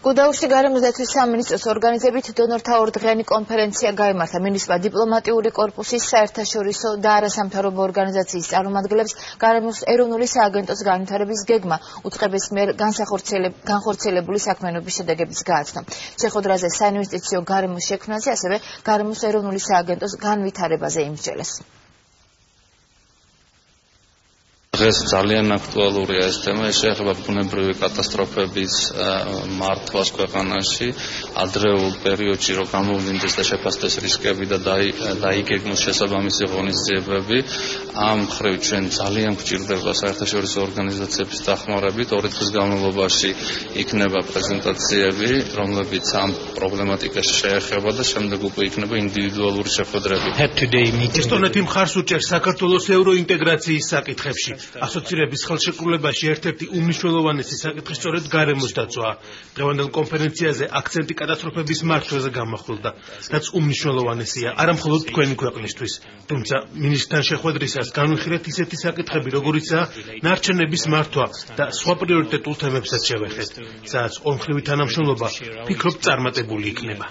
გუდაურში გარემოს დაცვის სამინისტროს ორგანიზებით დონორთა ორდღიანი კონფერენცია გაიმართა. მინისტრმა დიპლომატიური კორპუსის საერთაშორისო და არასამთავრობო ორგანიზაციის წარმომადგენლებს გარემოს ეროვნული სააგენტოს განვითარების გეგმა უწყების მიერ განხორციელებული საქმიანობის შედეგებიც გააცნო. შეხვედრაზე საინვესტიციო გარემოს შექმნაზე, ასევე გარემოს ეროვნული სააგენტოს განვითარებაზე იმსჯელეს. დღეს ძალიან აქტუალურია ეს თემა, ეს შეეხება ბუნებრივი კატასტროფების მართვას ქვეყანაში, ადრეულ პერიოდში რომ გამოვლინდეს და შეფასდეს რისკები და დაიგეგმოს შესაბამისი ღონისძიებები. ამ მხრივ ჩვენ ძალიან გვჭირდება საერთაშორისო ორგანიზაციების დახმარებით. 2 დღის განმავლობაში იქნება პრეზენტაციები, რომლებიც ამ პრობლემატიკას შეეხება და შემდეგ უკვე იქნება ინდივიდუალური შეხვედრები. ესტონეთი მხარს უჭერს საქართველოს ევროინტეგრაციის საკითხებში. ასოცირების ხელშეკრულებაში ერთ-ერთი უმნიშვნელოვანესი საკითხი სწორედ გარემოს დაცვაა. დღევანდელ კონფერენციაზე აქცენტი კატასტროფების მართვაზე გამახვილდა, რაც უმნიშვნელოვანესია არა მხოლოდ თქვენი ქვეყნისთვის. თუმცა მინისტრთან შეხვედრისას განვიხილეთ ისეთი საკითხები, როგორიცაა ნარჩენების მართვა და სხვა პრიორიტეტულ თემებსაც შევეხეთ, სადაც ორმხრივი თანამშრომლობა ფიქრობ წარმატებული იქნება.